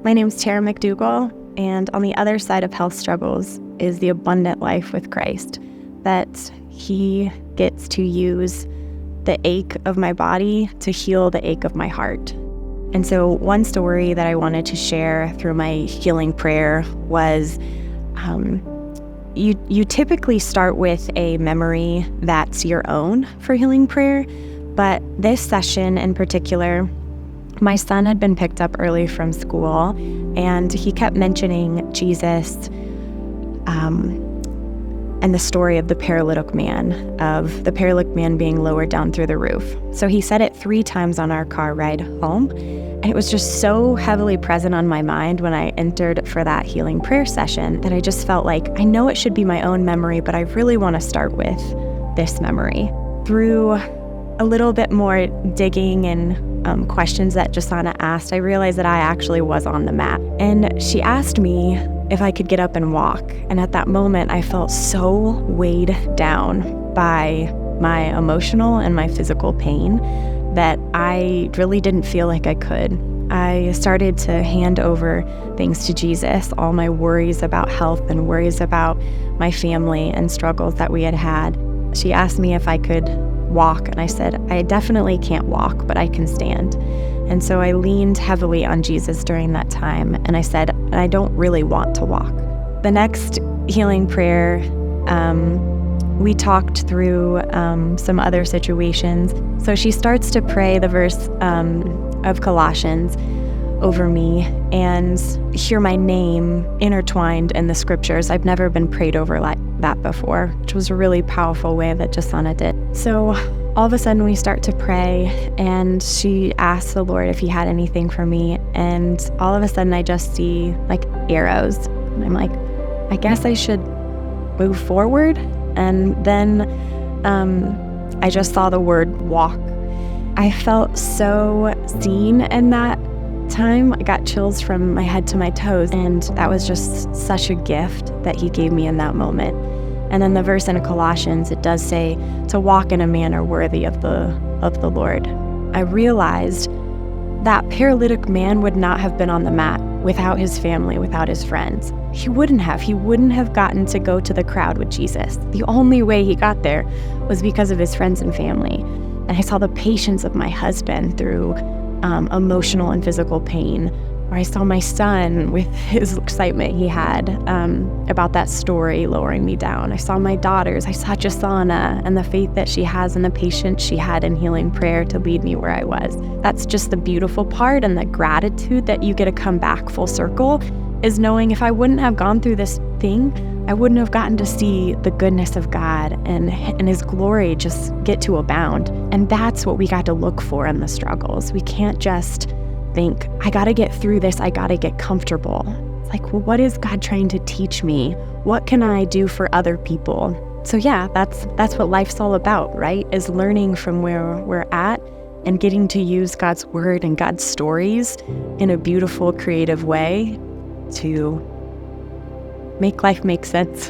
My name's Tara McDougle, and on the other side of health struggles is the abundant life with Christ, that He gets to use the ache of my body to heal the ache of my heart. And so one story that I wanted to share through my healing prayer was you typically start with a memory that's your own for healing prayer, but this session in particular, my son had been picked up early from school, and he kept mentioning Jesus and the story of the paralytic man being lowered down through the roof. So he said it 3 times on our car ride home, and it was just so heavily present on my mind when I entered for that healing prayer session that I just felt like I know it should be my own memory, but I really want to start with this memory. Through a little bit more digging and questions that Jasana asked, I realized that I actually was on the mat. And she asked me if I could get up and walk. And at that moment, I felt so weighed down by my emotional and my physical pain that I really didn't feel like I could. I started to hand over things to Jesus, all my worries about health and worries about my family and struggles that we had had. She asked me if I could walk, and I said, I definitely can't walk, but I can stand. And so I leaned heavily on Jesus during that time, and I said, I don't really want to walk. The next healing prayer, we talked through some other situations. So she starts to pray the verse of Colossians over me and hear my name intertwined in the scriptures. I've never been prayed over like that before, which was a really powerful way that Jasana did. So all of a sudden we start to pray, and she asks the Lord if He had anything for me, and all of a sudden I just see like arrows, and I'm like, I guess I should move forward. And then I just saw the word walk. I felt so seen in that time. I got chills from my head to my toes, and that was just such a gift that He gave me in that moment. And then the verse in Colossians, it does say to walk in a manner worthy of the Lord. I realized that paralytic man would not have been on the mat without his family, without his friends. He wouldn't have gotten to go to the crowd with Jesus. The only way he got there was because of his friends and family. And I saw the patience of my husband through emotional and physical pain. Or I saw my son with his excitement he had about that story lowering me down. I saw my daughters. I saw Jasana and the faith that she has and the patience she had in healing prayer to lead me where I was. That's just the beautiful part, and the gratitude that you get to come back full circle is knowing if I wouldn't have gone through this thing, I wouldn't have gotten to see the goodness of God and His glory just get to abound. And that's what we got to look for in the struggles. We can't just think, I got to get through this, I got to get comfortable. It's like, well, what is God trying to teach me? What can I do for other people? So yeah, that's what life's all about, right? Is learning from where we're at and getting to use God's word and God's stories in a beautiful, creative way to make life make sense.